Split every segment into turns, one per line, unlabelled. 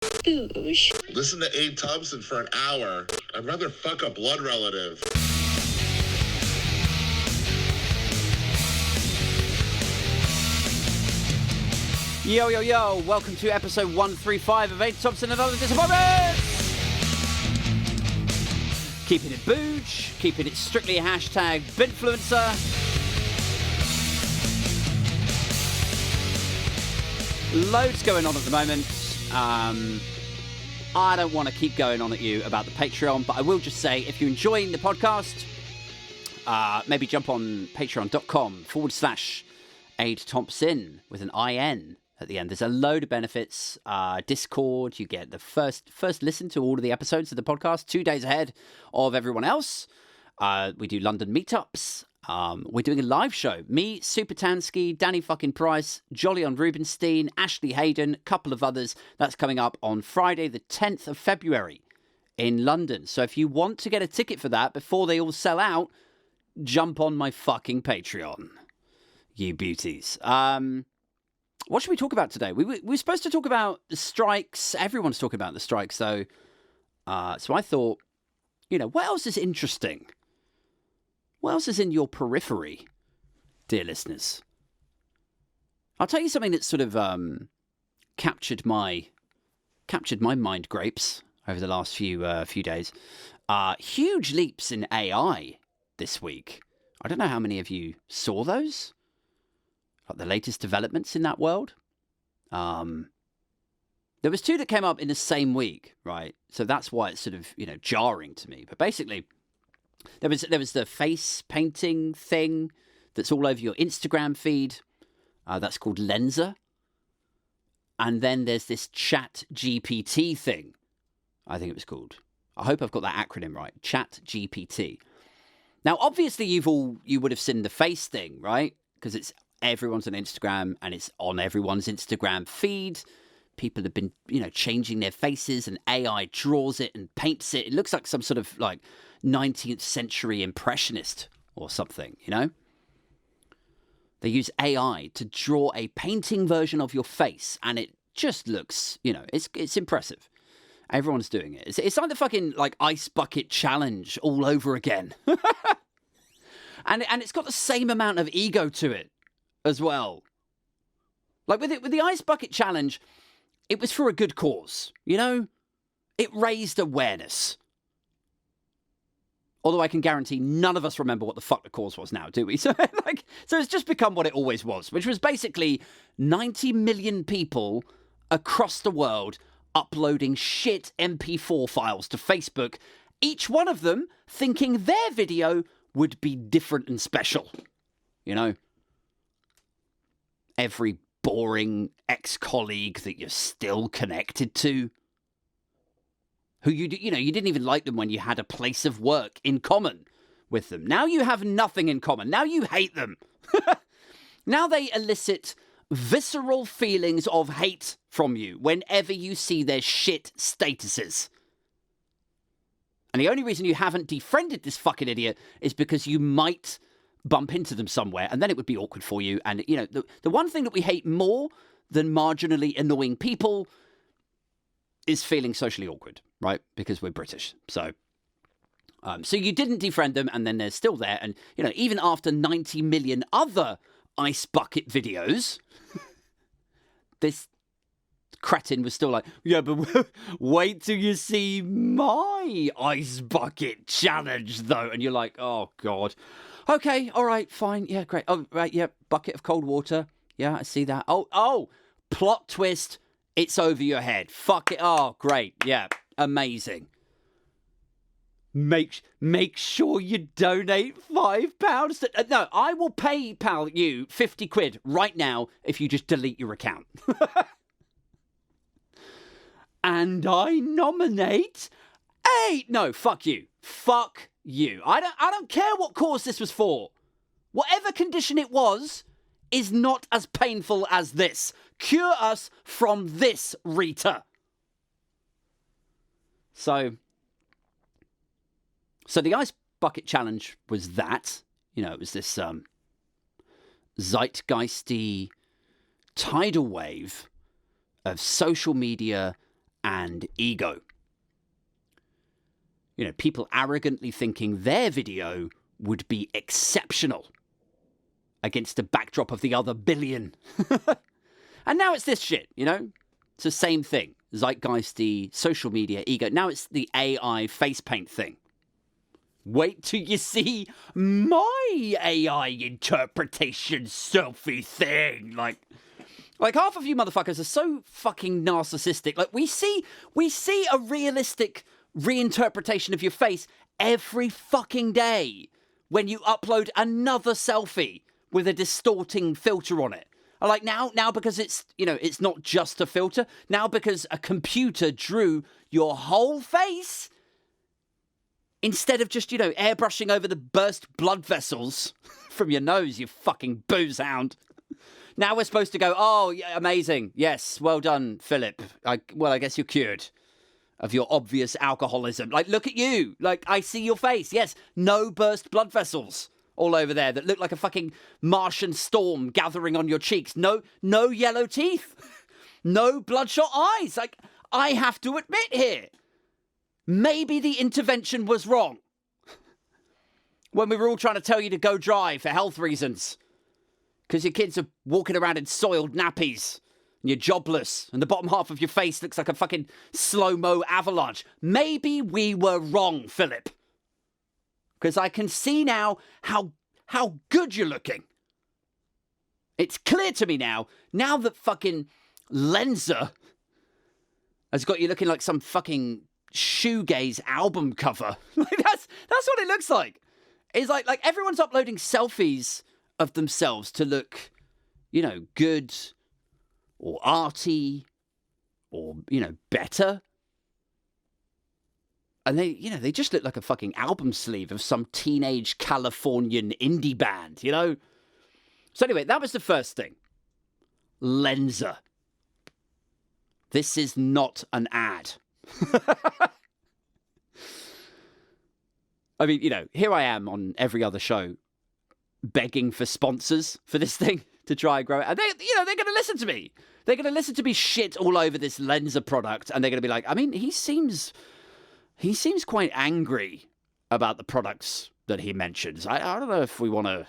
Boosh.
Listen to Abe Thompson for an hour. I'd rather fuck a blood relative.
Yo, yo, yo. Welcome to episode 135 of Thompsin Other Disappointments. Keeping it booge, keeping it strictly hashtag binfluencer. Loads going on at the moment. I don't want to keep going on at you about the Patreon, but I will just say, if you're enjoying the podcast, maybe jump on patreon.com/Aid Thompson with an IN at the end. There's a load of benefits. Discord, you get the first listen to all of the episodes of the podcast 2 days ahead of everyone else. We do London meetups. We're doing a live show. Me, Super Tansky, Danny fucking Price, Jolyon Rubenstein, Ashley Hayden, a couple of others. That's coming up on Friday, the 10th of February in London. So if you want to get a ticket for that before they all sell out, jump on my fucking Patreon, you beauties. What should we talk about today? We were supposed to talk about the strikes. Everyone's talking about the strikes, though. So I thought, what else is interesting? What else is in your periphery, dear listeners? I'll tell you something that sort of captured my mind grapes over the last few days. Huge leaps in AI this week. I don't know how many of you saw those. Like the latest developments in that world. There was two that came up in the same week, right? So that's why it's sort of jarring to me. But basically, there was the face painting thing that's all over your Instagram feed. That's called Lensa. And then there's this Chat-GPT thing, I think it was called. I hope I've got that acronym right. Chat-GPT. Now, obviously, you would have seen the face thing, right? Because everyone's on Instagram and it's on everyone's Instagram feed. People have been, changing their faces and AI draws it and paints it. It looks like some sort of 19th century impressionist or something, They use AI to draw a painting version of your face and it just looks, it's impressive. Everyone's doing it. It's like the fucking ice bucket challenge all over again. and it's got the same amount of ego to it as well. With the ice bucket challenge, it was for a good cause, It raised awareness. Although I can guarantee none of us remember what the fuck the cause was now, do we? So it's just become what it always was, which was basically 90 million people across the world uploading shit MP4 files to Facebook, each one of them thinking their video would be different and special, Every boring ex-colleague that you're still connected to, who you didn't even like them when you had a place of work in common with them. Now you have nothing in common. Now you hate them. Now they elicit visceral feelings of hate from you whenever you see their shit statuses. And the only reason you haven't defriended this fucking idiot is because you might bump into them somewhere, and then it would be awkward for you. And, the one thing that we hate more than marginally annoying people is feeling socially awkward, right? Because we're British. So you didn't defriend them, and then they're still there. And, even after 90 million other ice bucket videos, this cretin was still like, yeah, but wait till you see my ice bucket challenge, though. And you're like, oh, God. Okay, all right, fine. Yeah, great. Oh, right, yeah, bucket of cold water. Yeah, I see that. Oh, plot twist. It's over your head. Fuck it. Oh, great. Yeah, amazing. Make sure you donate £5. No, I will PayPal you 50 quid right now if you just delete your account. And I nominate 8. No, fuck you. Fuck you. I don't care what cause this was for. Whatever condition it was is not as painful as this. Cure us from this, Rita. So the ice bucket challenge was that. It was this zeitgeisty tidal wave of social media and ego. You know, people arrogantly thinking their video would be exceptional against the backdrop of the other billion. And now it's this shit, you know? It's the same thing. Zeitgeisty, social media, ego. Now it's the AI face paint thing. Wait till you see my AI interpretation selfie thing. Like half of you motherfuckers are so fucking narcissistic. Like we see a realistic reinterpretation of your face every fucking day when you upload another selfie with a distorting filter on it. Like now because it's, you know, it's not just a filter. Now because a computer drew your whole face instead of just, you know, airbrushing over the burst blood vessels from your nose, you fucking booze hound. Now we're supposed to go, oh, yeah, amazing. Yes, well done, Philip. I guess you're cured of your obvious alcoholism. Like, look at you. Like, I see your face. Yes, no burst blood vessels all over there that look like a fucking Martian storm gathering on your cheeks. No yellow teeth. No bloodshot eyes. Like, I have to admit here, maybe the intervention was wrong. When we were all trying to tell you to go dry for health reasons. Because your kids are walking around in soiled nappies. And you're jobless. And the bottom half of your face looks like a fucking slow-mo avalanche. Maybe we were wrong, Philip. Because I can see now how good you're looking. It's clear to me now that fucking Lensa has got you looking like some fucking shoegaze album cover. Like that's what it looks like. It's like everyone's uploading selfies of themselves to look, you know, good or arty or, you know, better. And they just look like a fucking album sleeve of some teenage Californian indie band, you know? So anyway, that was the first thing. Lensa. This is not an ad. I mean, you know, here I am on every other show begging for sponsors for this thing to try and grow it. And they're going to listen to me. They're going to listen to me shit all over this Lensa product. And they're going to be like, I mean, he seems quite angry about the products that he mentions. I don't know if we want to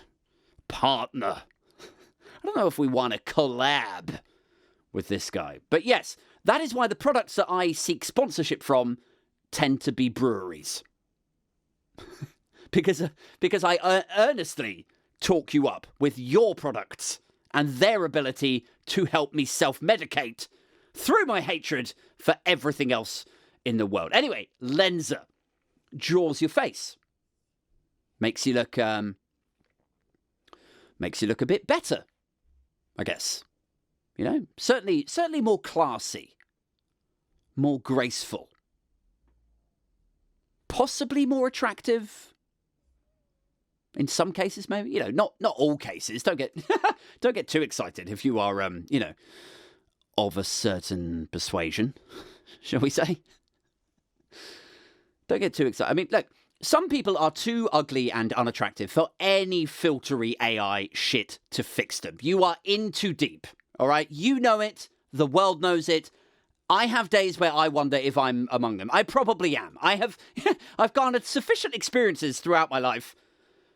partner. I don't know if we want to collab with this guy. But yes, that is why the products that I seek sponsorship from tend to be breweries. because I earnestly talk you up with your products and their ability to help me self-medicate through my hatred for everything else in the world. Anyway, Lensa draws your face. Makes you look a bit better, I guess. You know, certainly more classy, more graceful, possibly more attractive. In some cases, maybe, you know, not all cases. Don't get too excited if you are, you know, of a certain persuasion, shall we say? Don't get too excited. I mean, look, some people are too ugly and unattractive for any filtery AI shit to fix them. You are in too deep, all right? You know it. The world knows it. I have days where I wonder if I'm among them. I probably am. I've garnered sufficient experiences throughout my life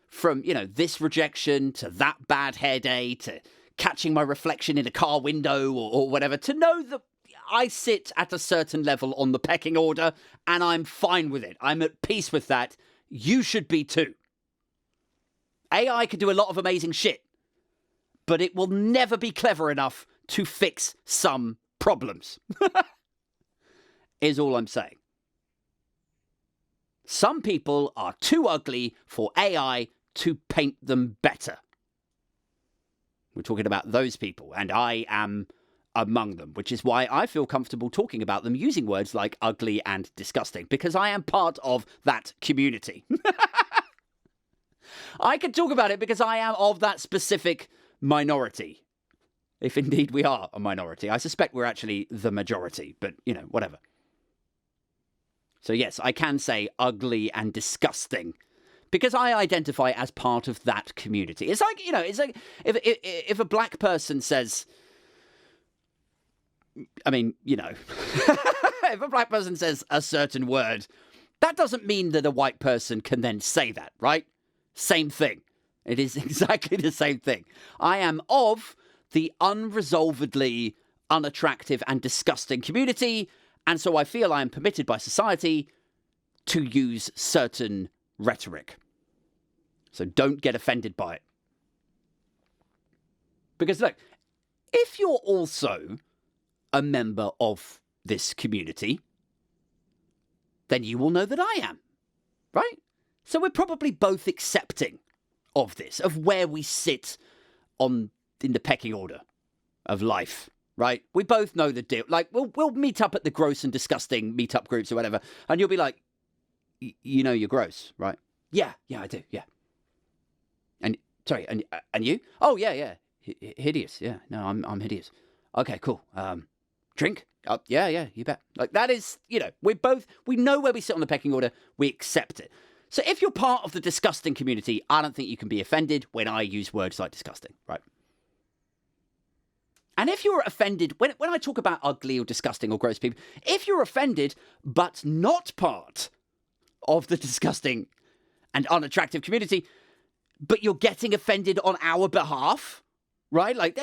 from, you know, this rejection to that bad hair day to catching my reflection in a car window or whatever to know that I sit at a certain level on the pecking order and I'm fine with it. I'm at peace with that. You should be too. AI can do a lot of amazing shit, but it will never be clever enough to fix some problems. Is all I'm saying. Some people are too ugly for AI to paint them better. We're talking about those people, and I am among them, which is why I feel comfortable talking about them using words like ugly and disgusting, because I am part of that community. I can talk about it because I am of that specific minority. If indeed we are a minority. I suspect we're actually the majority, but, you know, whatever. So yes, I can say ugly and disgusting because I identify as part of that community. It's like, you know, it's like if a black person says, I mean, if a black person says a certain word, that doesn't mean that a white person can then say that, right? Same thing. It is exactly the same thing. I am of the unresolvedly unattractive and disgusting community, and so I feel I am permitted by society to use certain rhetoric. So don't get offended by it. Because look, if you're also a member of this community, then you will know that I am, right? So we're probably both accepting of this, of where we sit in the pecking order of life, right? We both know the deal. Like, we'll meet up at the gross and disgusting meetup groups or whatever, and you'll be like, you know you're gross, right? Yeah, I do, yeah. And, sorry, and you? Oh, yeah. Hideous, yeah. No, I'm hideous. Okay, cool. Drink? Yeah, you bet. Like, that is, we know where we sit on the pecking order. We accept it. So if you're part of the disgusting community, I don't think you can be offended when I use words like disgusting, right? And if you're offended, when I talk about ugly or disgusting or gross people, if you're offended but not part of the disgusting and unattractive community, but you're getting offended on our behalf, right? Like,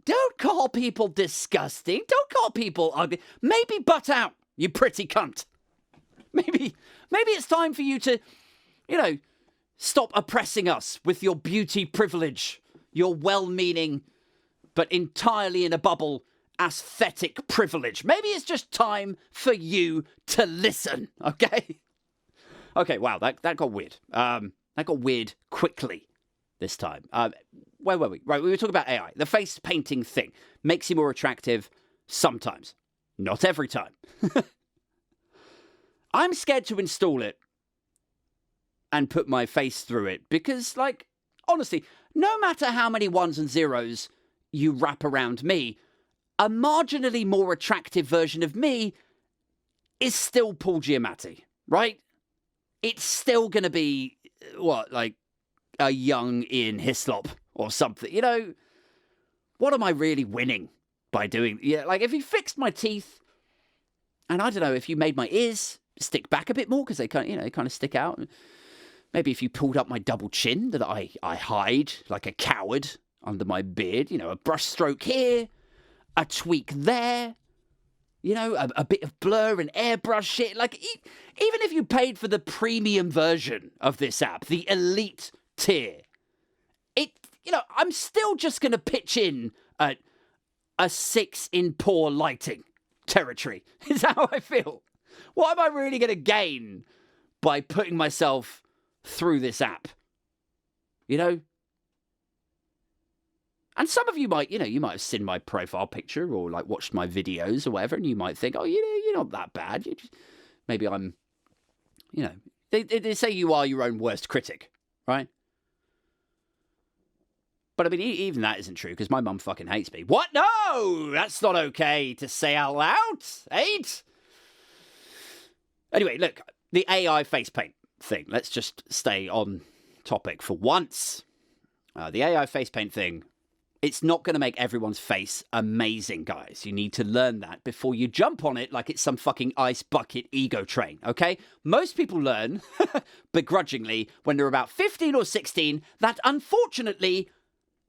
don't call people disgusting. Don't call people ugly. Maybe butt out, you pretty cunt. Maybe it's time for you to, stop oppressing us with your beauty privilege, your well-meaning, but entirely in a bubble, aesthetic privilege. Maybe it's just time for you to listen, okay? Okay, wow, that got weird. That got weird quickly this time. Where were we? Right, we were talking about AI. The face painting thing makes you more attractive sometimes. Not every time. I'm scared to install it and put my face through it because, like, honestly, no matter how many ones and zeros you wrap around me, a marginally more attractive version of me is still Paul Giamatti, right? It's still going to be, like a young Ian Hislop or something. What am I really winning by doing? Yeah, like if you fixed my teeth, and I don't know, if you made my ears stick back a bit more because they kind of stick out. Maybe if you pulled up my double chin that I hide like a coward under my beard, a brush stroke here, a tweak there, a bit of blur and airbrush shit. Like, even if you paid for the premium version of this app, the elite tier, I'm still just going to pitch in at a 6 in poor lighting territory. Is how I feel. What am I really going to gain by putting myself through this app? And some of you might, you might have seen my profile picture or like watched my videos or whatever, and you might think, oh, you're not that bad. Maybe I'm, they say you are your own worst critic, right? But I mean, even that isn't true because my mum fucking hates me. What? No, that's not okay to say out loud, ain't? Anyway, look, the AI face paint thing. Let's just stay on topic for once. The AI face paint thing, it's not going to make everyone's face amazing, guys. You need to learn that before you jump on it like it's some fucking ice bucket ego train, okay? Most people learn, begrudgingly, when they're about 15 or 16, that unfortunately,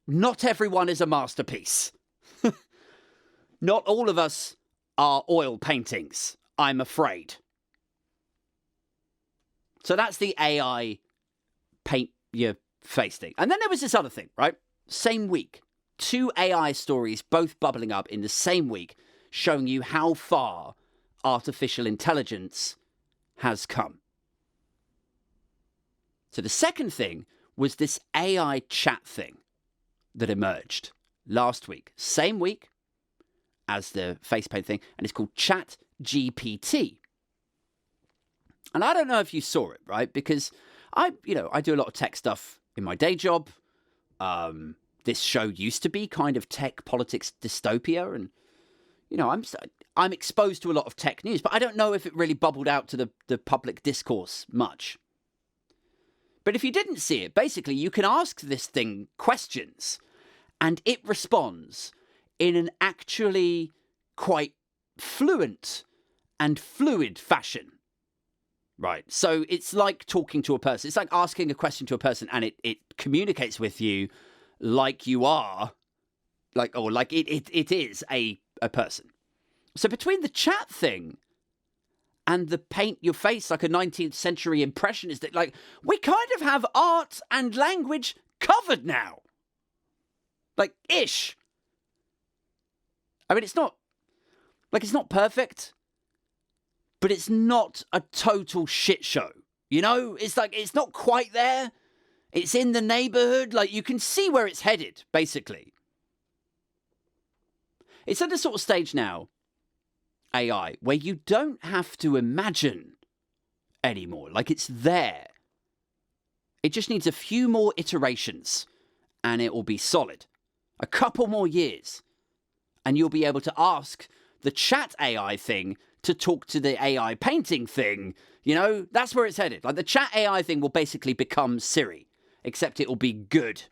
not everyone is a masterpiece. Not all of us are oil paintings, I'm afraid. So that's the AI paint your face thing. And then there was this other thing, right? Same week. 2 AI stories both bubbling up in the same week, showing you how far artificial intelligence has come. So the second thing was this AI chat thing that emerged last week. Same week as the face paint thing, and it's called Chat-GPT. And I don't know if you saw it, right? Because I do a lot of tech stuff in my day job. This show used to be kind of tech, politics, dystopia, and I'm exposed to a lot of tech news, but I don't know if it really bubbled out to the public discourse much. But if you didn't see it, basically you can ask this thing questions, and it responds in an actually quite fluent and fluid fashion. Right. So it's like talking to a person. It's like asking a question to a person, and it communicates with you like you are, like it is a person. So between the chat thing and the paint your face like a 19th century impressionist, like, we kind of have art and language covered now. Like, ish. I mean, it's not perfect, but it's not a total shit show. You know, it's like, it's not quite there. It's in the neighborhood. Like, you can see where it's headed, basically. It's at the sort of stage now, AI, where you don't have to imagine anymore. Like, it's there. It just needs a few more iterations and it will be solid. A couple more years and you'll be able to ask the chat AI thing to talk to the AI painting thing. You know, that's where it's headed. Like, the chat AI thing will basically become Siri, except it will be good.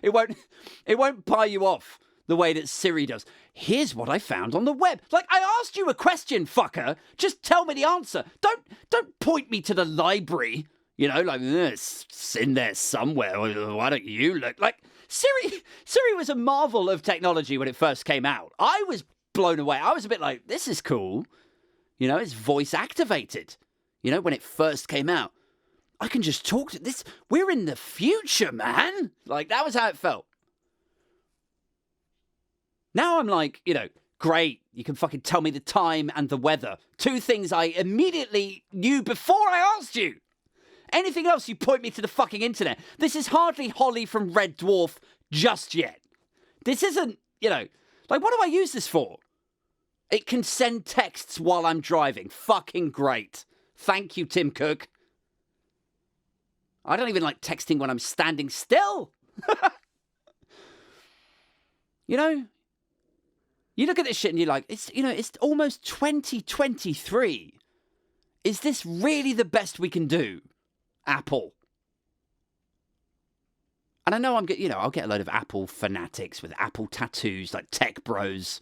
It won't pie you off the way that Siri does. Here's what I found on the web. Like, I asked you a question, fucker. Just tell me the answer. Don't point me to the library. You know, like, it's in there somewhere. Why don't you look? Like, Siri was a marvel of technology when it first came out. I was blown away. I was a bit like, this is cool. You know, it's voice activated. You know, when it first came out, I can just talk to this. We're in the future, man. Like, that was how it felt. Now I'm like, you know, great. You can fucking tell me the time and the weather. Two things I immediately knew before I asked you. Anything else, you point me to the fucking internet. This is hardly Holly from Red Dwarf just yet. This isn't, you know, like, what do I use this for? It can send texts while I'm driving. Fucking great. Thank you, Tim Cook. I don't even like texting when I'm standing still. You know, you look at this shit and you're like, it's almost 2023. Is this really the best we can do, Apple? And I know I'll get a load of Apple fanatics with Apple tattoos, like tech bros,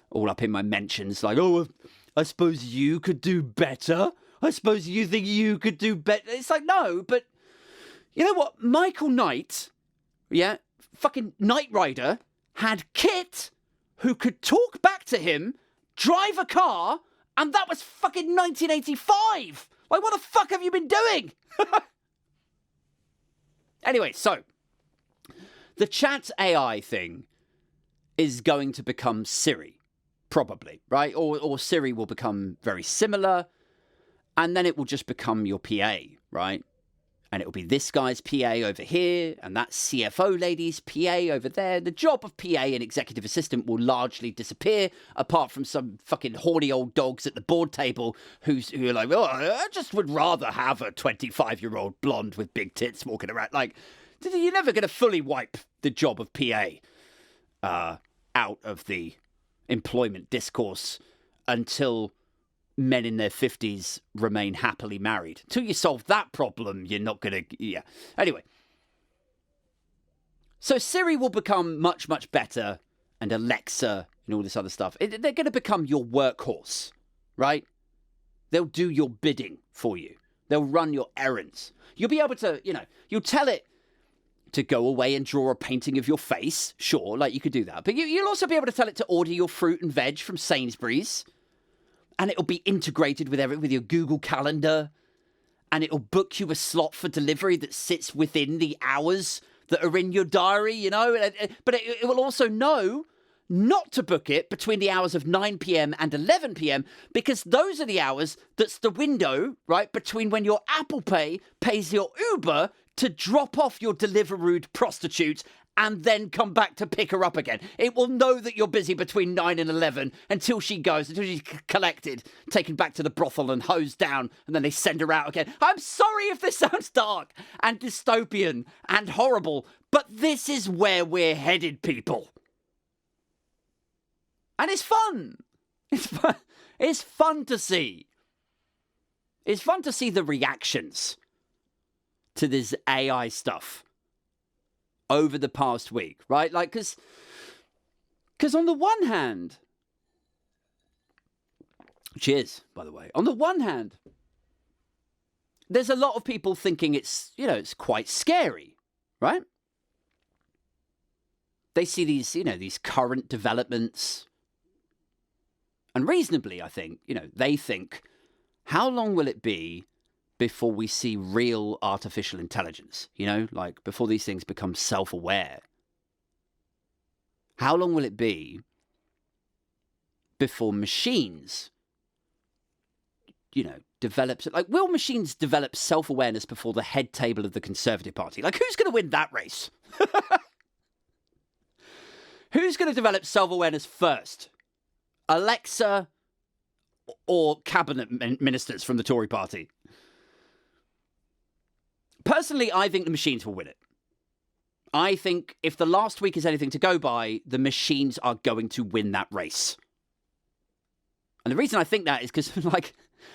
all up in my mentions, like, oh, I suppose you could do better. I suppose you think you could do better. It's like, no, but you know what? Michael Knight, yeah, fucking Knight Rider, had Kit, who could talk back to him, drive a car, and that was fucking 1985. Like, what the fuck have you been doing? Anyway, so the chat AI thing is going to become Siri, probably, right? Or Siri will become very similar, and then it will just become your PA, right? And it will be this guy's PA over here, and that CFO lady's PA over there. The job of PA and executive assistant will largely disappear, apart from some fucking horny old dogs at the board table who are like, oh, I just would rather have a 25-year-old blonde with big tits walking around. Like, you're never going to fully wipe the job of PA out of the employment discourse until men in their 50s remain happily married. Until you solve that problem, you're not going to... Yeah. Anyway. So Siri will become much, much better, and Alexa and all this other stuff. They're going to become your workhorse, right? They'll do your bidding for you. They'll run your errands. You'll be able to, you'll tell it to go away and draw a painting of your face. Sure, like, you could do that. But you'll also be able to tell it to order your fruit and veg from Sainsbury's. And it'll be integrated with your Google Calendar. And it'll book you a slot for delivery that sits within the hours that are in your diary, But it will also know not to book it between the hours of 9 p.m. and 11 p.m. because those are the hours that's the window, right, between when your Apple Pay pays your Uber to drop off your Deliveroo prostitute and then come back to pick her up again. It will know that you're busy between 9 and 11 until she's collected, taken back to the brothel and hosed down, and then they send her out again. I'm sorry if this sounds dark and dystopian and horrible, but this is where we're headed, people. And it's fun. It's fun. It's fun to see. It's fun to see the reactions to this AI stuff over the past week, right? Like, because on the one hand, Which is, by the way, on the one hand, there's a lot of people thinking it's, it's quite scary, right? They see these, these current developments. And reasonably, I think, they think, how long will it be before we see real artificial intelligence? Like before these things become self-aware? How long will it be before machines, develop... Like, will machines develop self-awareness before the head table of the Conservative Party? Like, who's going to win that race? Who's going to develop self-awareness first? Alexa or cabinet ministers from the Tory party? Personally, I think the machines will win it. I think if the last week is anything to go by, the machines are going to win that race. And the reason I think that is because, like,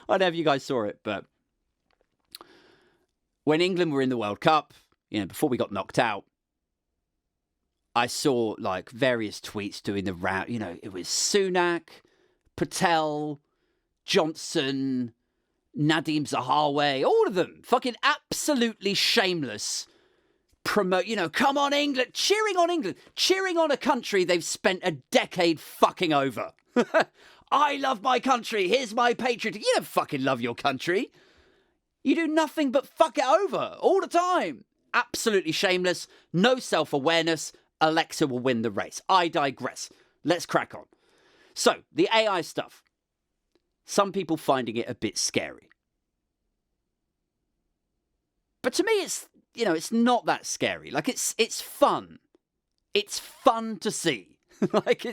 I don't know if you guys saw it, but when England were in the World Cup, before we got knocked out, I saw, like, various tweets doing the round. It was Sunak, Patel, Johnson, Nadeem Zahawi, all of them fucking absolutely shameless. Promote, come on England, cheering on a country they've spent a decade fucking over. I love my country, here's my patriotism. You don't fucking love your country. You do nothing but fuck it over all the time. Absolutely shameless, no self-awareness. Alexa will win the race. I digress. Let's crack on. So, the AI stuff. Some people finding it a bit scary. But to me, it's not that scary. Like, it's fun. It's fun to see. Like,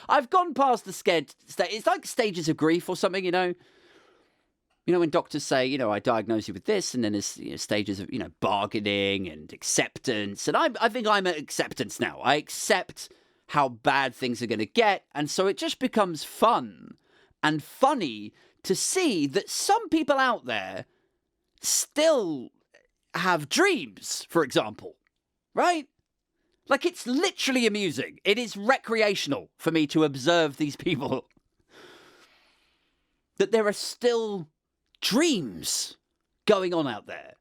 I've gone past the scared stage. It's like stages of grief or something, when doctors say, I diagnose you with this, and then there's stages of, bargaining and acceptance. And I think I'm at acceptance now. I accept how bad things are going to get. And so it just becomes fun and funny to see that some people out there still have dreams, for example, right? Like, it's literally amusing. It is recreational for me to observe these people. That there are still dreams going on out there.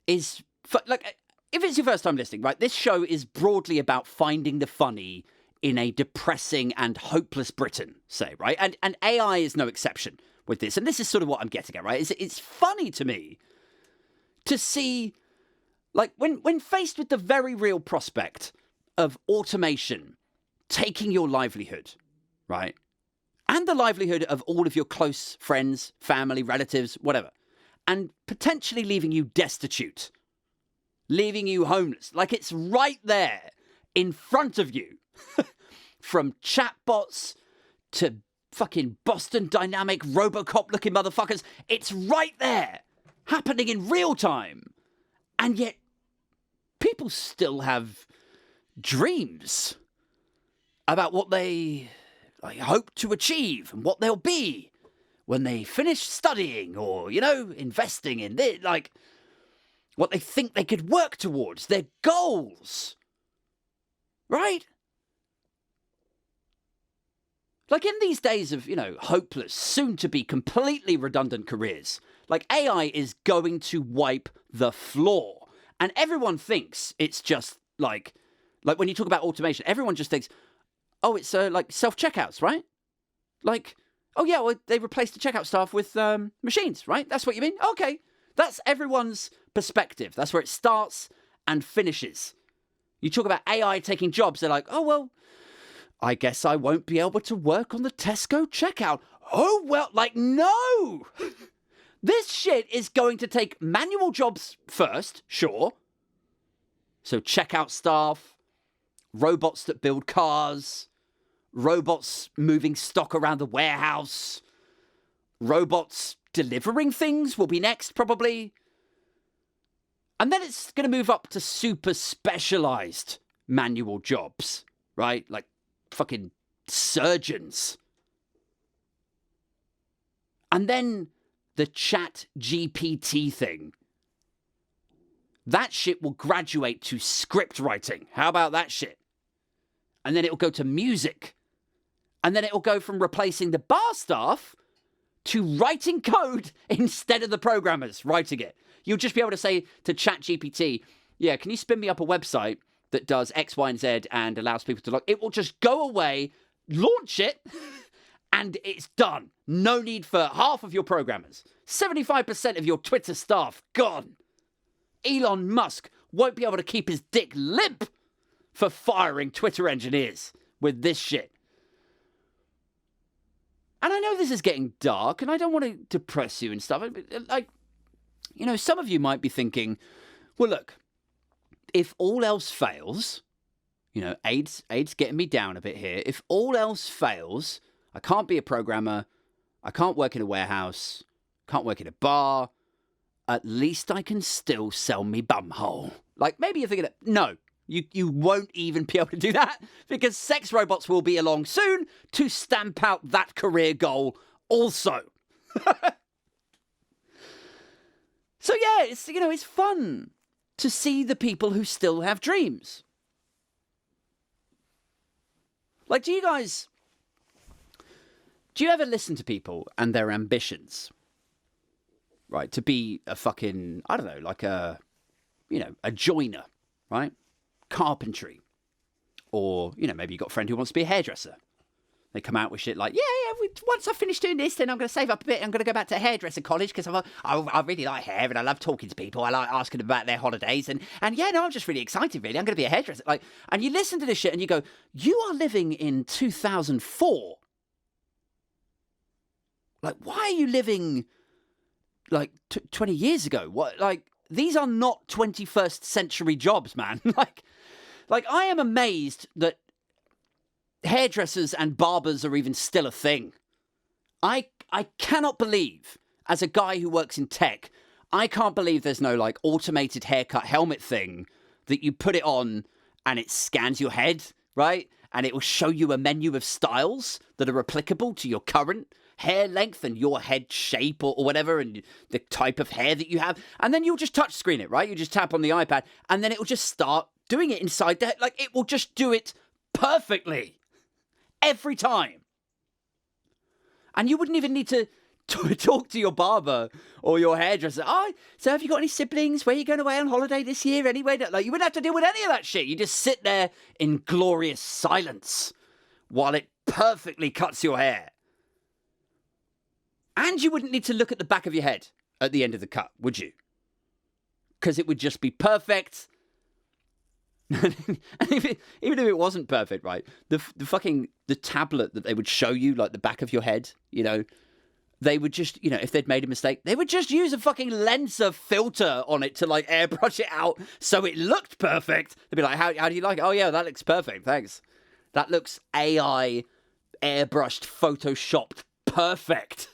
If it's your first time listening, right, this show is broadly about finding the funny in a depressing and hopeless Britain, say, right? And AI is no exception with this. And this is sort of what I'm getting at, right? It's funny to me to see, like, when faced with the very real prospect of automation taking your livelihood, right? And the livelihood of all of your close friends, family, relatives, whatever, and potentially leaving you destitute, leaving you homeless. Like, it's right there in front of you. From chatbots to fucking Boston Dynamic Robocop-looking motherfuckers. It's right there, happening in real time. And yet, people still have dreams about what they hope to achieve and what they'll be when they finish studying or, investing in this, like, what they think they could work towards, their goals. Right? Like, in these days of, hopeless, soon-to-be completely redundant careers, like, AI is going to wipe the floor. And everyone thinks it's just, like when you talk about automation, everyone just thinks, oh, it's, like, self-checkouts, right? Like, oh, yeah, well, they replaced the checkout staff with machines, right? That's what you mean? Okay. That's everyone's perspective. That's where it starts and finishes. You talk about AI taking jobs, they're like, oh, well, I guess I won't be able to work on the Tesco checkout. Oh, well, like, no! This shit is going to take manual jobs first, sure. So checkout staff, robots that build cars, robots moving stock around the warehouse, robots delivering things will be next, probably. And then it's going to move up to super specialized manual jobs, right? Like fucking surgeons. And then the Chat-GPT thing. That shit will graduate to script writing. How about that shit? And then it'll go to music. And then it'll go from replacing the bar staff to writing code instead of the programmers writing it. You'll just be able to say to Chat-GPT, yeah, can you spin me up a website that does X, Y, and Z and allows people to log? It will just go away, launch it, and it's done. No need for half of your programmers. 75% of your Twitter staff gone. Elon Musk won't be able to keep his dick limp for firing Twitter engineers with this shit. And I know this is getting dark, and I don't want to depress you and stuff. But, like, you know, some of you might be thinking, well, look, if all else fails, you know, AIDS getting me down a bit here. If all else fails, I can't be a programmer, I can't work in a warehouse, can't work in a bar, at least I can still sell me bumhole. Like, maybe you're thinking, no, you won't even be able to do that because sex robots will be along soon to stamp out that career goal also. So yeah, it's fun to see the people who still have dreams. Like, do you ever listen to people and their ambitions? Right, to be a fucking, I don't know, like a joiner, right? Carpentry. Or, maybe you've got a friend who wants to be a hairdresser. They come out with shit like, once I finish doing this, then I'm going to save up a bit. I'm going to go back to hairdresser college because I really like hair and I love talking to people. I like asking them about their holidays. And I'm just really excited, really. I'm going to be a hairdresser. Like, and you listen to this shit and you go, you are living in 2004. Like, why are you living like 20 years ago? What, like, these are not 21st century jobs, man. like I am amazed that hairdressers and barbers are even still a thing. I cannot believe, as a guy who works in tech, I can't believe there's no like automated haircut helmet thing that you put it on and it scans your head, right? And it will show you a menu of styles that are applicable to your current hair length and your head shape or whatever and the type of hair that you have. And then you'll just touch screen it, right? You just tap on the iPad and then it will just start doing it inside there. Like, it will just do it perfectly. Every time. And you wouldn't even need to talk to your barber or your hairdresser. Oh, so have you got any siblings? Where are you going away on holiday this year anyway? Like, you wouldn't have to deal with any of that shit. You just sit there in glorious silence while it perfectly cuts your hair. And you wouldn't need to look at the back of your head at the end of the cut, would you? Because it would just be perfect. And even if it wasn't perfect, right? The tablet that they would show you, like the back of your head, they would just, if they'd made a mistake, they would just use a fucking Lensa filter on it to like airbrush it out so it looked perfect. They'd be like, how do you like it? Oh yeah, that looks perfect, thanks. That looks AI airbrushed, photoshopped perfect.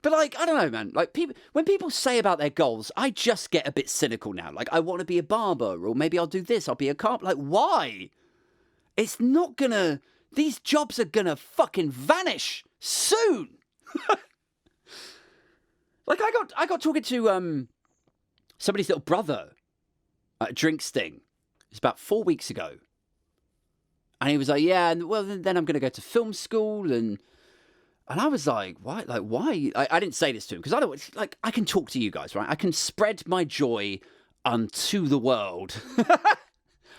But, like, I don't know, man. Like, when people say about their goals, I just get a bit cynical now. Like, I want to be a barber, or maybe I'll do this. I'll be a carpenter. Like, why? It's not gonna... These jobs are gonna fucking vanish soon. Like, I got talking to somebody's little brother at a drinks thing. It was about 4 weeks ago. And he was like, yeah, and well, then I'm gonna go to film school and I was like, why? Like, why? I didn't say this to him because I don't like. I can talk to you guys, right? I can spread my joy unto the world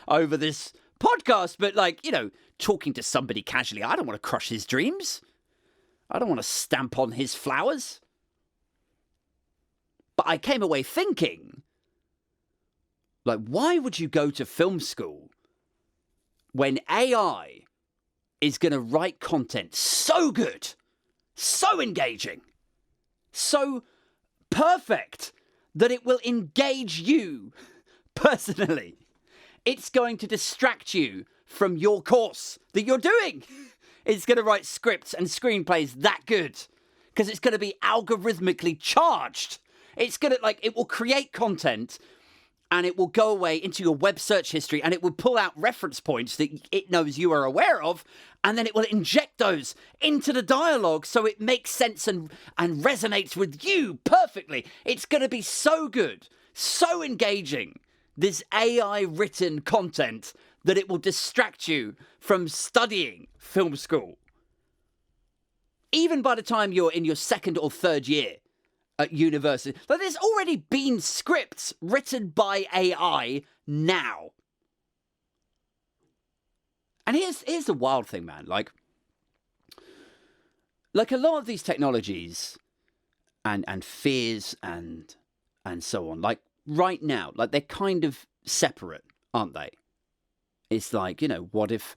over this podcast. But like, talking to somebody casually, I don't want to crush his dreams. I don't want to stamp on his flowers. But I came away thinking, like, why would you go to film school when AI is going to write content so good? So engaging, so perfect that it will engage you personally. It's going to distract you from your course that you're doing. It's going to write scripts and screenplays that good because it's going to be algorithmically charged. It's going to, it will create content and it will go away into your web search history and it will pull out reference points that it knows you are aware of, and then it will inject those into the dialogue so it makes sense and resonates with you perfectly. It's going to be so good, so engaging, this AI-written content, that it will distract you from studying film school. Even by the time you're in your second or third year at university. Like, there's already been scripts written by AI now. And here's the wild thing, man. Like a lot of these technologies and fears and so on, like right now, like they're kind of separate, aren't they? It's like, what if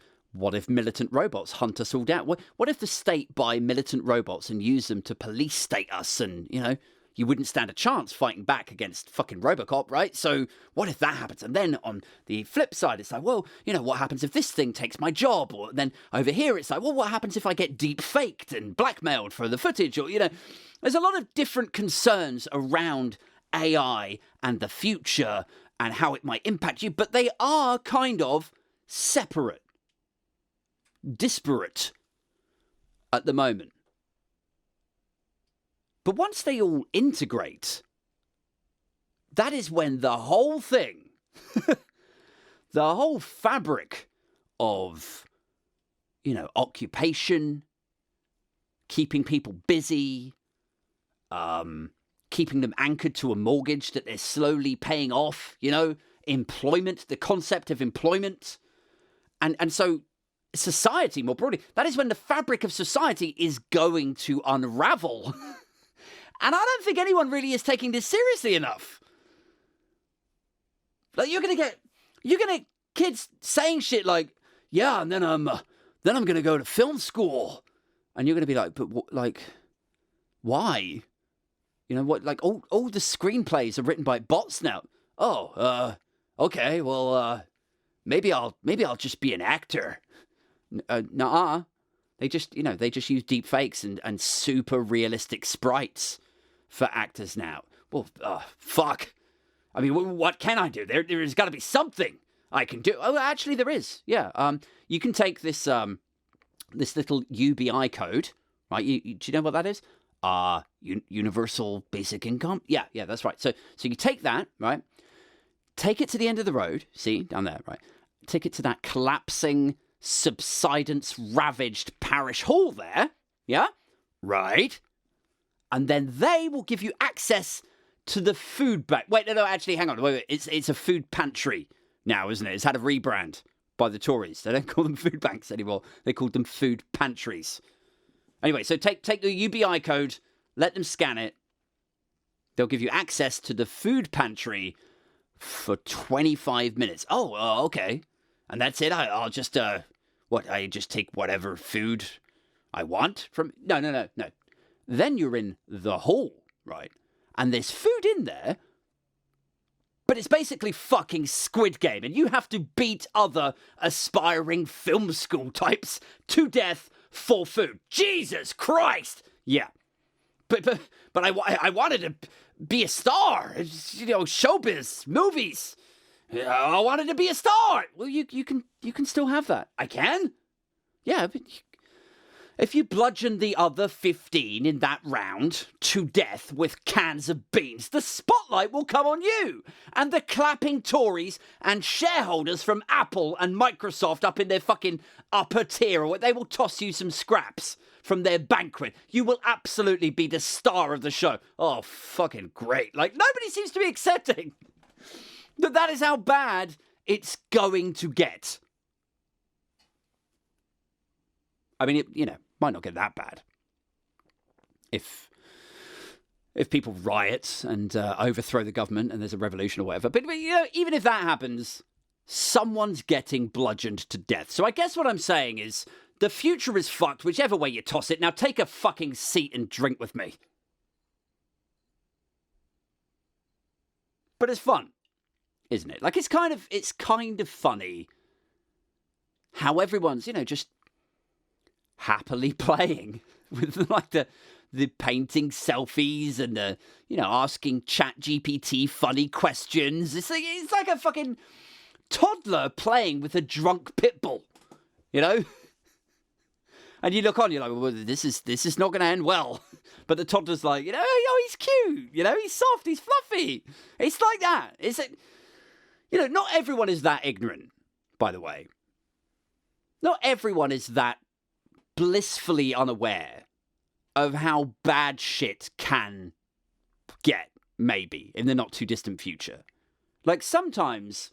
militant robots hunt us all down? What if the state buy militant robots and use them to police state us and, you wouldn't stand a chance fighting back against fucking Robocop, right? So what if that happens? And then on the flip side, it's like, well, what happens if this thing takes my job? Or then over here, it's like, well, what happens if I get deep faked and blackmailed for the footage? Or, there's a lot of different concerns around AI and the future and how it might impact you, but they are kind of separate, disparate at the moment. But once they all integrate, that is when the whole thing, the whole fabric of, occupation, keeping people busy, keeping them anchored to a mortgage that they're slowly paying off, employment, the concept of employment. And so society more broadly, that is when the fabric of society is going to unravel. And I don't think anyone really is taking this seriously enough. Like, you're gonna get kids saying shit like, yeah, and then I'm gonna go to film school, and you're gonna be like, but why? What? Like, all the screenplays are written by bots now. Oh, okay, well, maybe I'll just be an actor. Nuh-uh. They just use deep fakes and super realistic sprites for actors now. Well, fuck. I mean, what can I do? There's got to be something I can do. Oh, actually, there is. Yeah. You can take this little UBI code, right? Do you know what that is? Universal Basic Income. Yeah, that's right. So you take that, right? Take it to the end of the road. See down there, right? Take it to that collapsing, subsidence-ravaged parish hall there, yeah? Right. And then they will give you access to the food bank. Wait, no, actually, hang on. Wait. It's a food pantry now, isn't it? It's had a rebrand by the Tories. They don't call them food banks anymore. They call them food pantries. Anyway, so take the UBI code, let them scan it. They'll give you access to the food pantry for 25 minutes. Oh, okay. And that's it? I'll just, I just take whatever food I want from... No. Then you're in the hall, right? And there's food in there, but it's basically fucking Squid Game, and you have to beat other aspiring film school types to death for food. Jesus Christ! Yeah. But I wanted to be a star. Showbiz, movies. I wanted to be a star. Well, you can still have that. I can? Yeah, but if you bludgeon the other 15 in that round to death with cans of beans, the spotlight will come on you. And the clapping Tories and shareholders from Apple and Microsoft up in their fucking upper tier, or they will toss you some scraps from their banquet. You will absolutely be the star of the show. Oh, fucking great. Like, nobody seems to be accepting that is how bad it's going to get. I mean, it might not get that bad if people riot and overthrow the government and there's a revolution or whatever. But even if that happens, someone's getting bludgeoned to death. So I guess what I'm saying is the future is fucked, whichever way you toss it. Now take a fucking seat and drink with me. But it's fun, isn't it? Like, it's kind of funny how everyone's, just happily playing with like the painting selfies and asking Chat-GPT funny questions. It's like a fucking toddler playing with a drunk pit bull, And you look on, you're like, well, this is not going to end well. But the toddler's like, he's cute, he's soft, he's fluffy. It's like that. Not everyone is that ignorant, by the way. Not everyone is that blissfully unaware of how bad shit can get, maybe, in the not-too-distant future. Like, sometimes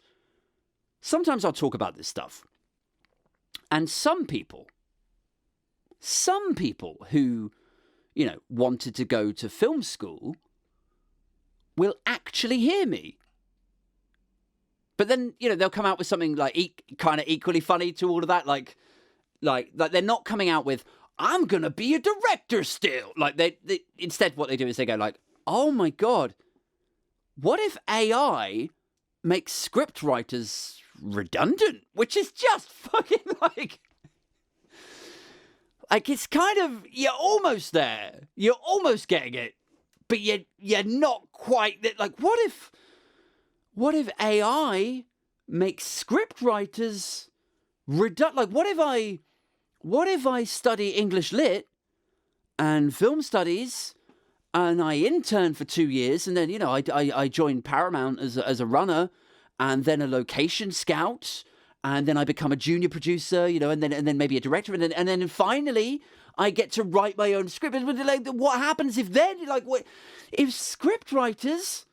I'll talk about this stuff, and some people who, you know, wanted to go to film school will actually hear me. But then, you know, they'll come out with something like kind of equally funny to all of that. Like they're not coming out with, I'm going to be a director still. Like they instead what they do is they go like, oh my God, what if AI makes script writers redundant? Which is just fucking like it's kind of, you're almost there. You're almost getting it. But you're not quite, like, what if AI makes script writers redundant? Like, what if I study English Lit and film studies and I intern for 2 years and then, you know, I joined Paramount as a runner and then a location scout and then I become a junior producer, you know, and then maybe a director and then finally I get to write my own script. Like, what happens if then, like, if script writers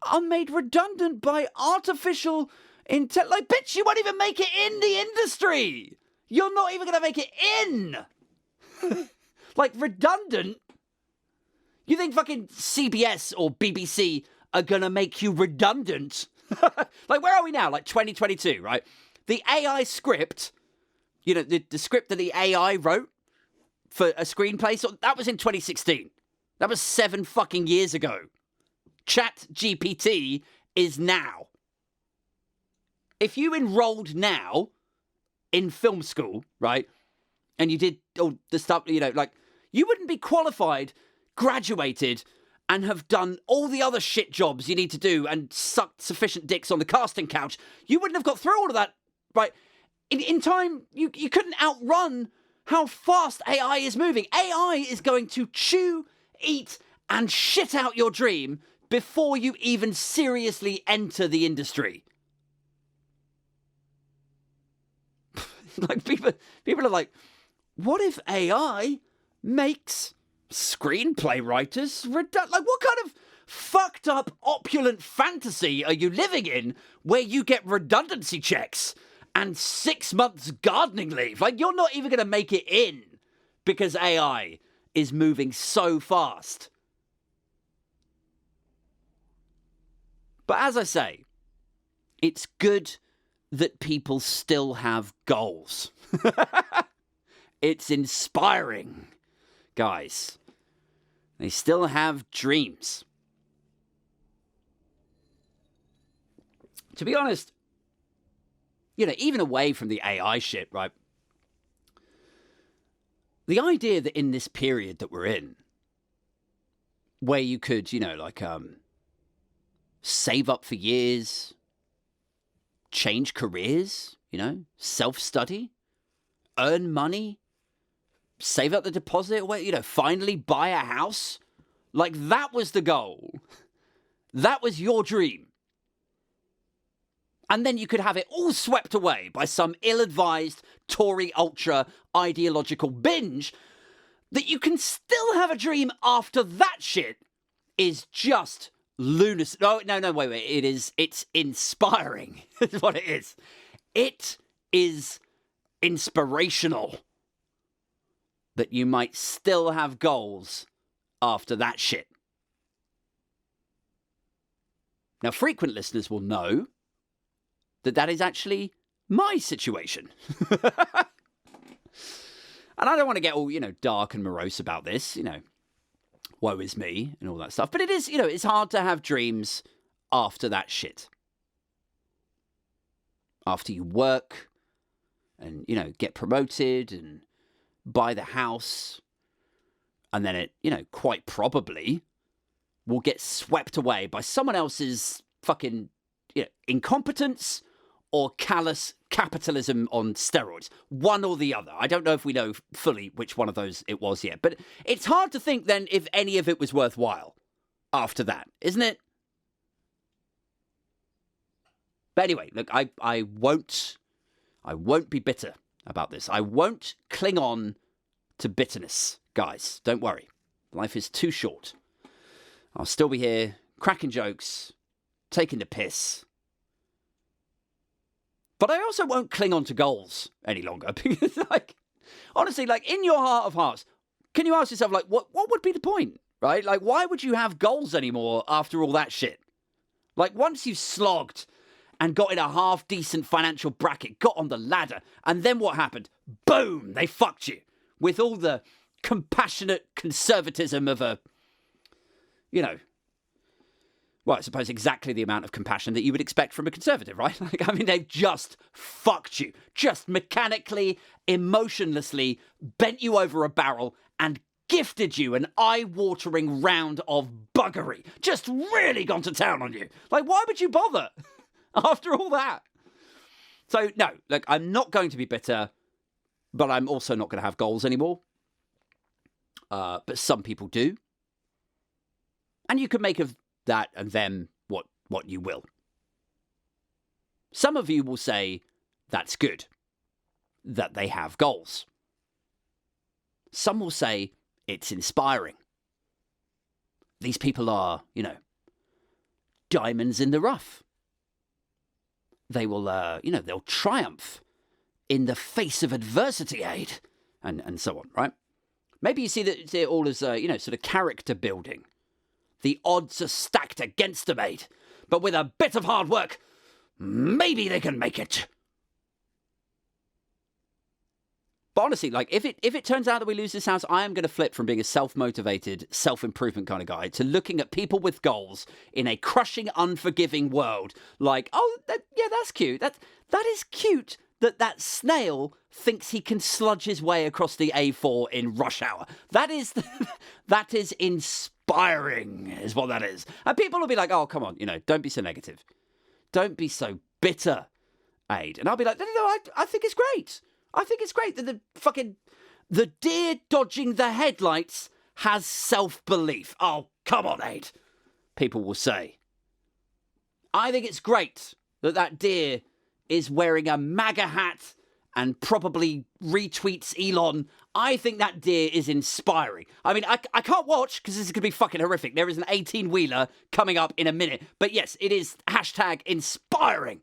are made redundant by artificial intelligence? Like, bitch, you won't even make it in the industry. You're not even going to make it in. Like, redundant? You think fucking CBS or BBC are going to make you redundant? Like, where are we now? Like, 2022, right? The AI script, you know, the script that the AI wrote for a screenplay, so that was in 2016. That was 7 fucking years ago. Chat-GPT is now. If you enrolled now in film school, right, and you did all the stuff, you know, like, you wouldn't be qualified, graduated, and have done all the other shit jobs you need to do and sucked sufficient dicks on the casting couch. You wouldn't have got through all of that, right? In time, you couldn't outrun how fast AI is moving. AI is going to chew, eat, and shit out your dream before you even seriously enter the industry. Like, people are like, what if AI makes screenplay writers redundant? Like, what kind of fucked up, opulent fantasy are you living in where you get redundancy checks and 6 months gardening leave? Like, you're not even going to make it in because AI is moving so fast. But as I say, it's good that people still have goals. It's inspiring, guys. They still have dreams. To be honest, you know, even away from the AI shit, right? The idea that in this period that we're in, where you could, you know, like, save up for years, change careers, you know, self-study, earn money, save up the deposit, you know, finally buy a house. Like, that was the goal. That was your dream. And then you could have it all swept away by some ill-advised Tory ultra ideological binge that you can still have a dream after that shit is just lunacy. No, wait. It's inspiring. Is what it is. It is inspirational that you might still have goals after that shit. Now, frequent listeners will know that is actually my situation. And I don't want to get all, you know, dark and morose about this, you know, woe is me and all that stuff. But it is, you know, it's hard to have dreams after that shit. After you work and, you know, get promoted and buy the house. And then it, you know, quite probably will get swept away by someone else's fucking, you know, incompetence or callous capitalism on steroids. One or the other. I don't know if we know fully which one of those it was yet. But it's hard to think then if any of it was worthwhile after that, isn't it? But anyway, look, I won't I won't be bitter about this. I won't cling on to bitterness, guys. Don't worry. Life is too short. I'll still be here, cracking jokes, taking the piss. But I also won't cling on to goals any longer. Because, like, honestly, like, in your heart of hearts, can you ask yourself, like, what would be the point, right? Like, why would you have goals anymore after all that shit? Like, once you've slogged and got in a half-decent financial bracket, got on the ladder, and then what happened? Boom! They fucked you with all the compassionate conservatism of a, you know, well, I suppose exactly the amount of compassion that you would expect from a conservative, right? Like, I mean, they've just fucked you. Just mechanically, emotionlessly bent you over a barrel and gifted you an eye-watering round of buggery. Just really gone to town on you. Like, why would you bother after all that? So, no, look, I'm not going to be bitter, but I'm also not going to have goals anymore. But some people do. And you can make of that and them what you will. Some of you will say that's good, that they have goals. Some will say it's inspiring. These people are, you know, diamonds in the rough. They will, they'll triumph in the face of adversity, Aid, and so on, right? Maybe you see it all as, sort of character building. The odds are stacked against them, Aid. But with a bit of hard work, maybe they can make it. But honestly, like, if it turns out that we lose this house, I am going to flip from being a self-motivated, self-improvement kind of guy to looking at people with goals in a crushing, unforgiving world. Like, that's cute. That is cute that snail thinks he can sludge his way across the A4 in rush hour. That is inspiring, is what that is. And people will be like, oh, come on, don't be so negative. Don't be so bitter, Aid. And I'll be like, no, I think it's great. I think it's great that the deer dodging the headlights has self-belief. Oh, come on, Aid, people will say. I think it's great that deer is wearing a MAGA hat and probably retweets Elon. I think that deer is inspiring. I mean, I can't watch because this is going to be fucking horrific. There is an 18-wheeler coming up in a minute. But yes, it is #inspiring.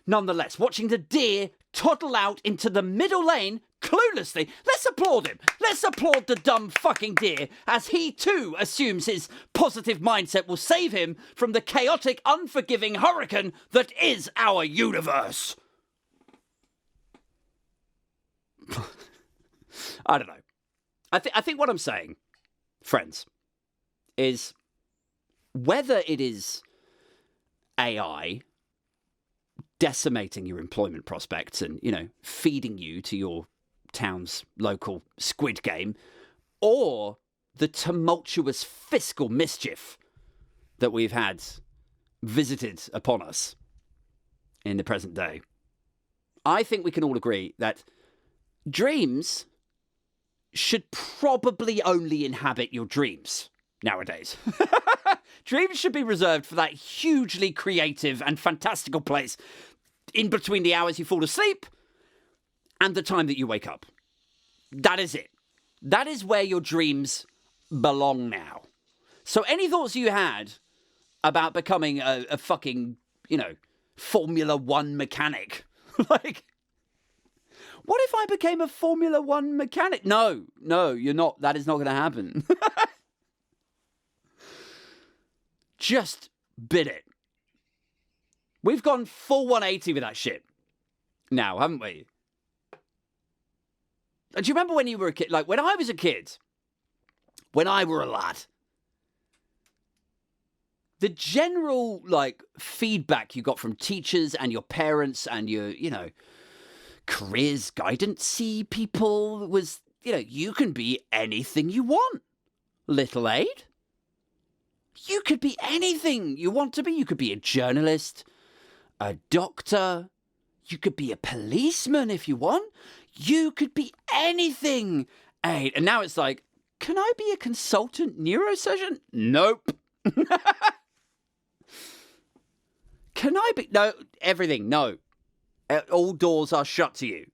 Nonetheless, watching the deer toddle out into the middle lane cluelessly. Let's applaud him. Let's applaud the dumb fucking deer as he too assumes his positive mindset will save him from the chaotic, unforgiving hurricane that is our universe. I don't know. I think what I'm saying, friends, is whether it is AI decimating your employment prospects and, feeding you to your town's local squid game, or the tumultuous fiscal mischief that we've had visited upon us in the present day, I think we can all agree that dreams should probably only inhabit your dreams nowadays. Dreams should be reserved for that hugely creative and fantastical place in between the hours you fall asleep and the time that you wake up. That is it. That is where your dreams belong now. So any thoughts you had about becoming a fucking, Formula One mechanic? Like, what if I became a Formula One mechanic? No, you're not. That is not going to happen. Just bid it. We've gone full 180 with that shit now, haven't we? Do you remember when you were a kid? Like, when I was a kid, when I were a lad, the general, feedback you got from teachers and your parents and your, careers guidance people was, you can be anything you want, little Aid. You could be anything you want to be. You could be a journalist, a doctor. You could be a policeman if you want. You could be anything, Aid. And now it's like, can I be a consultant neurosurgeon? Nope. Can I be? No, everything. No. All doors are shut to you.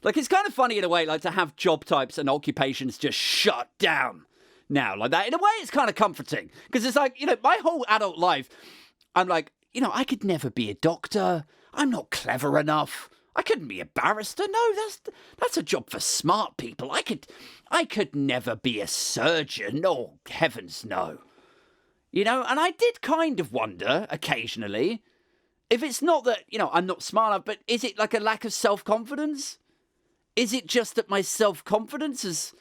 Like, it's kind of funny in a way, like, to have job types and occupations just shut down now like that. In a way, it's kind of comforting. Because it's like, my whole adult life, I'm like, I could never be a doctor. I'm not clever enough. I couldn't be a barrister. No, that's a job for smart people. I could never be a surgeon. Oh, heavens no. And I did kind of wonder occasionally if it's not that, I'm not smart enough, but is it like a lack of self-confidence? Is it just that my self-confidence has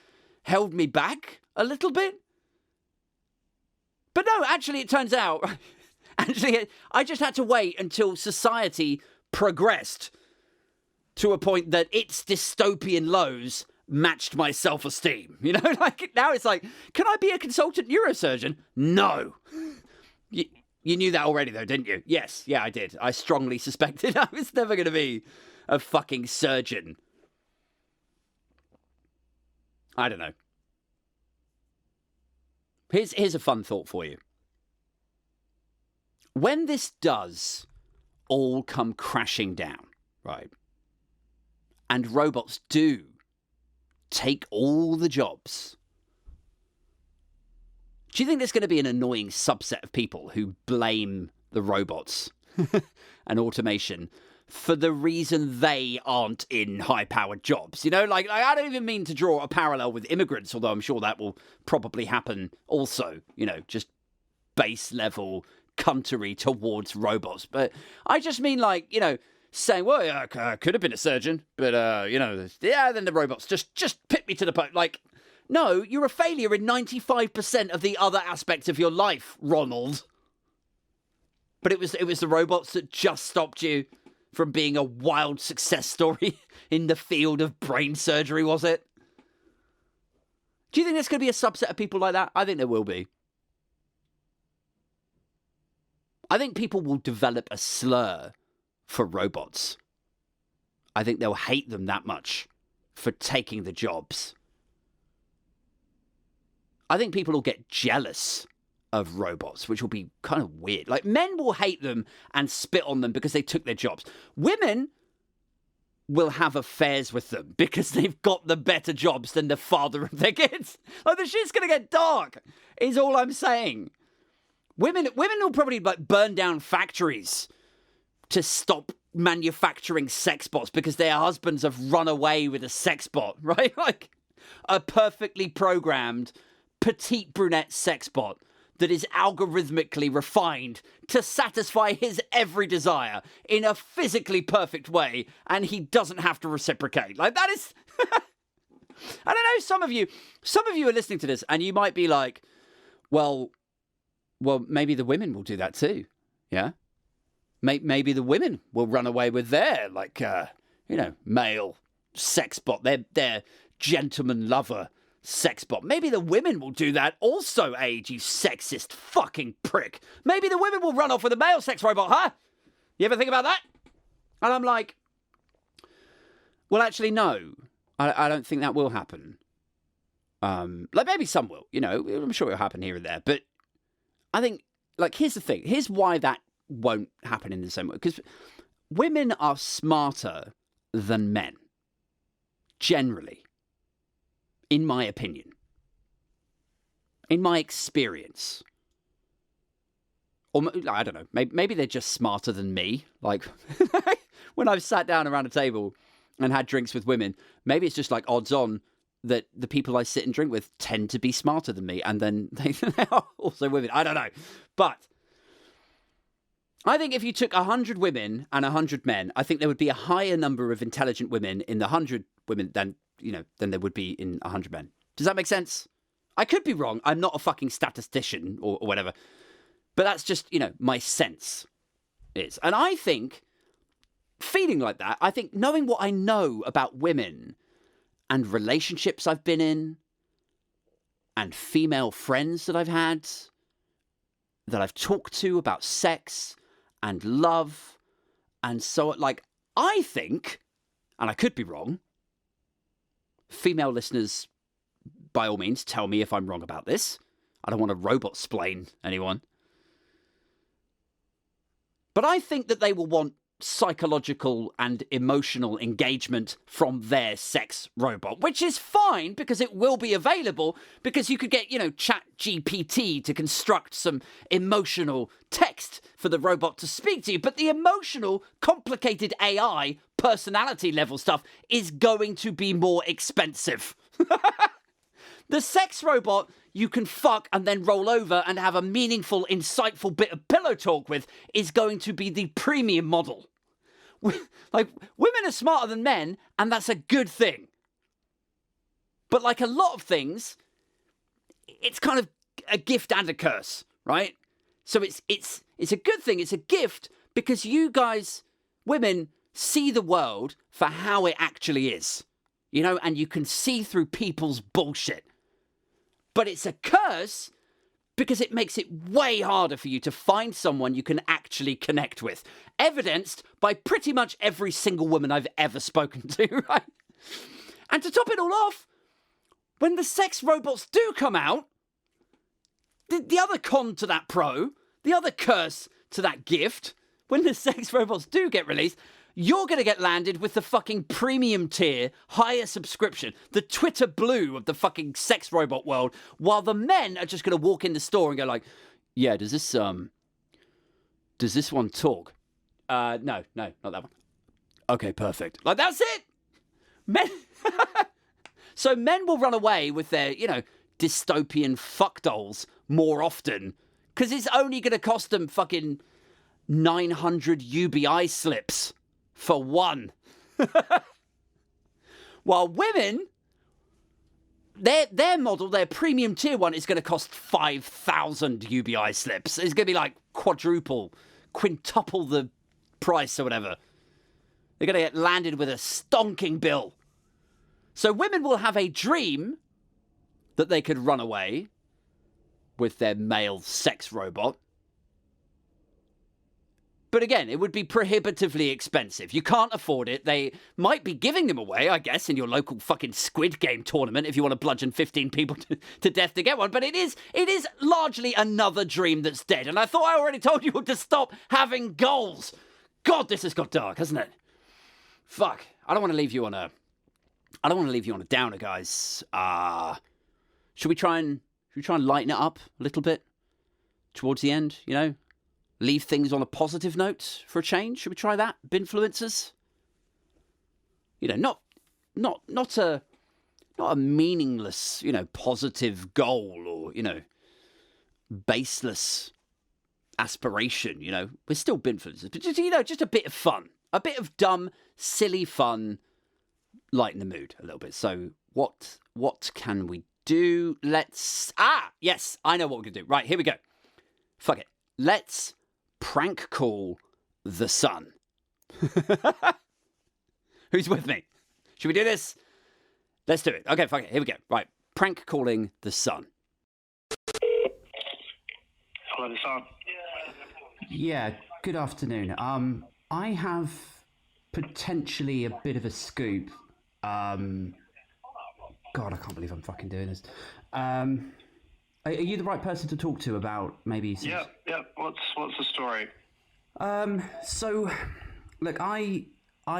held me back a little bit? But no, actually, it turns out, I just had to wait until society progressed to a point that its dystopian lows matched my self-esteem. Like, now it's like, can I be a consultant neurosurgeon? No. You knew that already, though, didn't you? Yes, yeah, I did. I strongly suspected I was never going to be a fucking surgeon. I don't know. Here's a fun thought for you. When this does all come crashing down, right, and robots do take all the jobs, do you think there's going to be an annoying subset of people who blame the robots and automation for the reason they aren't in high-powered jobs? Like I don't even mean to draw a parallel with immigrants, although I'm sure that will probably happen also, just base-level cuntery towards robots. But I just mean like, saying, well, yeah, I could have been a surgeon, but, then the robots just pit me to the post. Like, no, you're a failure in 95% of the other aspects of your life, Ronald. But it was the robots that just stopped you from being a wild success story in the field of brain surgery, was it? Do you think there's going to be a subset of people like that? I think there will be. I think people will develop a slur for robots. I think they'll hate them that much for taking the jobs. I think people will get jealous of robots, which will be kind of weird. Like, men will hate them and spit on them because they took their jobs. Women will have affairs with them because they've got the better jobs than the father of their kids. Like, the shit's going to get dark, is all I'm saying. Women will probably, like, burn down factories to stop manufacturing sex bots because their husbands have run away with a sex bot, right? Like, a perfectly programmed petite brunette sex bot that is algorithmically refined to satisfy his every desire in a physically perfect way, and he doesn't have to reciprocate. Like, that is... I don't know, some of you are listening to this, and you might be like, well, maybe the women will do that too, yeah? Maybe the women will run away with their, like, male sex bot, their gentleman lover sex bot. Maybe the women will do that also, Age, you sexist fucking prick. Maybe the women will run off with a male sex robot, huh? You ever think about that? And I'm like, well, actually, no. I don't think that will happen. Like, maybe some will, I'm sure it'll happen here and there. But I think, like, here's the thing. Here's why that won't happen in the same way. Because women are smarter than men. Generally. In my opinion. In my experience. Or, I don't know, maybe they're just smarter than me. Like, when I've sat down around a table and had drinks with women, maybe it's just like odds on that the people I sit and drink with tend to be smarter than me, and then they are also women. I don't know. But I think if you took 100 women and 100 men, I think there would be a higher number of intelligent women in the 100 women than there would be in 100 men. Does that make sense? I could be wrong. I'm not a fucking statistician or whatever. But that's just, my sense is. And I think, feeling like that, I think knowing what I know about women and relationships I've been in and female friends that I've had, that I've talked to about sex and love and so, like, I think, and I could be wrong, female listeners, by all means, tell me if I'm wrong about this. I don't want to robot-splain anyone. But I think that they will want psychological and emotional engagement from their sex robot, which is fine because it will be available, because you could get, Chat-GPT to construct some emotional text for the robot to speak to you. But the emotional, complicated AI, personality level stuff is going to be more expensive. The sex robot you can fuck and then roll over and have a meaningful, insightful bit of pillow talk with is going to be the premium model. Like, women are smarter than men, and that's a good thing. But like a lot of things, it's kind of a gift and a curse, right? So it's a good thing, it's a gift, because you guys, women, see the world for how it actually is. And you can see through people's bullshit. But it's a curse because it makes it way harder for you to find someone you can actually connect with. Evidenced by pretty much every single woman I've ever spoken to, right? And to top it all off, when the sex robots do come out, the other con to that pro, the other curse to that gift, when the sex robots do get released, you're going to get landed with the fucking premium tier, higher subscription, the Twitter blue of the fucking sex robot world, while the men are just going to walk in the store and go like, yeah, does this one talk? No, not that one. Okay, perfect. Like, that's it. Men. So men will run away with their, dystopian fuck dolls more often, because it's only going to cost them fucking 900 UBI slips for one. While women, their model, their premium tier one, is going to cost 5,000 UBI slips. It's going to be like quintuple the price or whatever. They're going to get landed with a stonking bill. So women will have a dream that they could run away with their male sex robot. But again, it would be prohibitively expensive. You can't afford it. They might be giving them away, I guess, in your local fucking Squid Game tournament if you want to bludgeon 15 people to death to get one. But it is largely another dream that's dead. And I thought I already told you to stop having goals. God, this has got dark, hasn't it? Fuck. I don't want to leave you on a downer, guys. Should we try and lighten it up a little bit towards the end, Leave things on a positive note for a change? Should we try that? Binfluencers? Not a meaningless, positive goal or, baseless aspiration, We're still binfluencers. But just a bit of fun. A bit of dumb, silly fun. Lighten the mood a little bit. So what can we do? Yes, I know what we're going to do. Right, here we go. Fuck it. Let's prank call the sun. Who's with me? Should we do this? Let's do it. Okay, fuck it. Here we go. Right. Prank calling the sun.
Hello, the sun.
Yeah, good afternoon. I have potentially a bit of a scoop. God, I can't believe I'm fucking doing this. Are you the right person to talk to about maybe some...
Yeah. What's the story?
So, look, I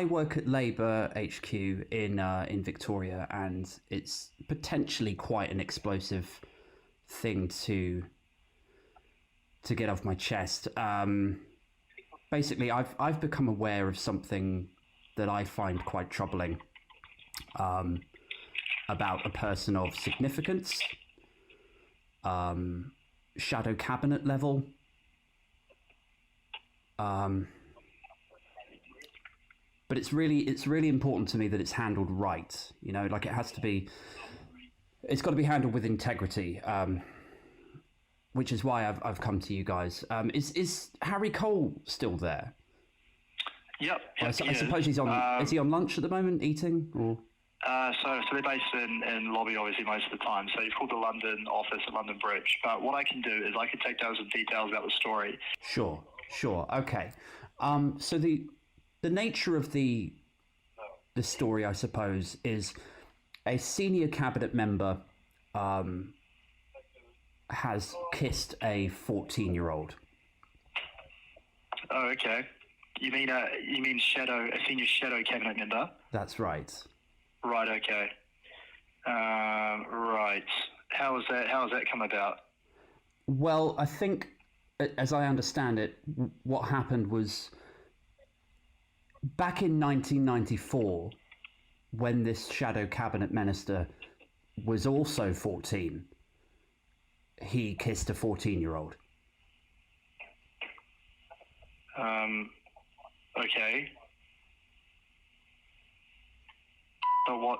work at Labour HQ in Victoria, and it's potentially quite an explosive thing to get off my chest. Basically, I've become aware of something that I find quite troubling about a person of significance. Shadow cabinet level. But it's really important to me that it's handled right. Like it's got to be handled with integrity. Which is why I've come to you guys. Is Harry Cole still there?
Yep.
I suppose he's on. Is he on lunch at the moment, eating or?
So they're based in lobby obviously most of the time. So you've called the London office at London Bridge. But what I can do is I can take down some details about the story.
Sure. Okay. So the nature of the story, I suppose, is a senior cabinet member has kissed a 14-year-old.
Oh, okay. You mean a senior shadow cabinet member?
That's right.
Right. Okay. Right. How has that come about?
Well, I think, as I understand it, what happened was back in 1994, when this shadow cabinet minister was also 14, he kissed a 14-year-old.
Okay. But what?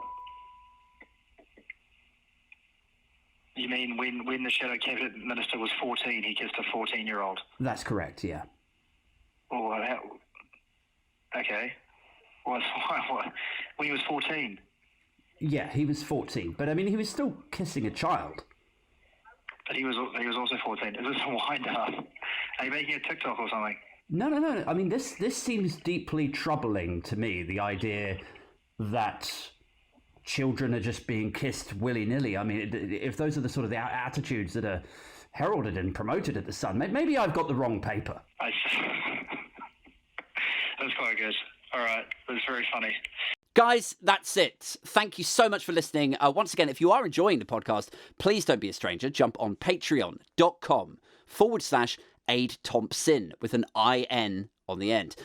You mean when the shadow cabinet minister was 14, he kissed a 14-year-old?
That's correct, yeah.
Oh, okay. What? When he was 14?
Yeah, he was 14, but I mean, he was still kissing a child.
But he was also 14. Is this a wind-up? Are you making a TikTok or something?
No. I mean, this seems deeply troubling to me, the idea that children are just being kissed willy-nilly. I mean, if those are the sort of the attitudes that are heralded and promoted at the Sun, maybe I've got the wrong paper.
That's quite good. All right, that's very funny.
Guys, that's it. Thank you so much for listening. Once again, if you are enjoying the podcast, please don't be a stranger. Jump on patreon.com/Aid Thompsin with an IN on the end.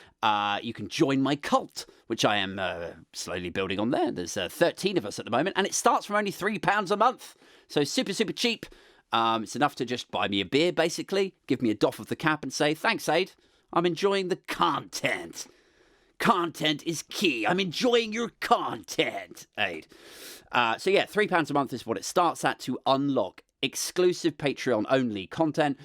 You can join my cult, which I am slowly building on there. There's 13 of us at the moment, and it starts from only £3 a month. So super, super cheap. It's enough to just buy me a beer, basically. Give me a doff of the cap and say, thanks, Aid. I'm enjoying the content. Content is key. I'm enjoying your content, Aid. So yeah, £3 a month is what it starts at to unlock exclusive Patreon-only content.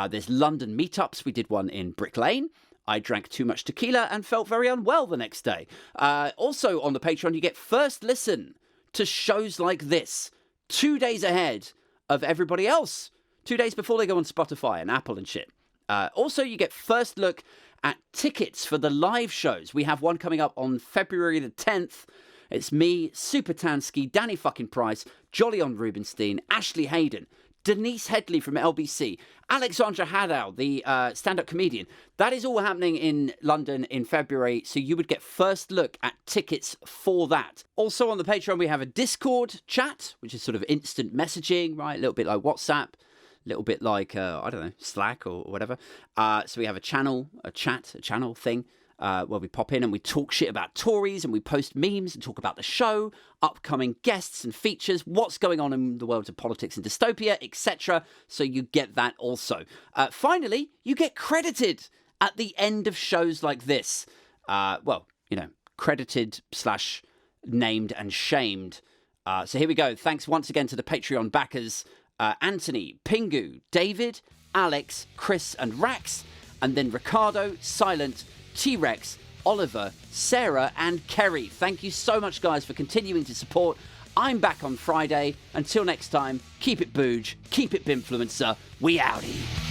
There's London meetups. We did one in Brick Lane. I drank too much tequila and felt very unwell the next day. Also on the Patreon, you get first listen to shows like this 2 days ahead of everybody else. 2 days before they go on Spotify and Apple and shit. Also, you get first look at tickets for the live shows. We have one coming up on February the 10th. It's me, Super Tansky, Danny fucking Price, Jolyon Rubinstein, Ashley Hayden, Denise Headley from LBC, Alexandra Haddow, the stand-up comedian. That is all happening in London in February, so you would get first look at tickets for that. Also on the Patreon, we have a Discord chat, which is sort of instant messaging, right? A little bit like WhatsApp, a little bit like, I don't know, Slack or whatever. So we have a channel thing, where we pop in and we talk shit about Tories and we post memes and talk about the show, upcoming guests and features, what's going on in the world of politics and dystopia, etc. So you get that also. Finally, you get credited at the end of shows like this. Credited / named and shamed. So here we go. Thanks once again to the Patreon backers, Anthony, Pingu, David, Alex, Chris and Rax, and then Ricardo, Silent, T-Rex, Oliver, Sarah and Kerry. Thank you so much, guys, for continuing to support. I'm back on Friday. Until next time, keep it booge, keep it binfluencer. We outie.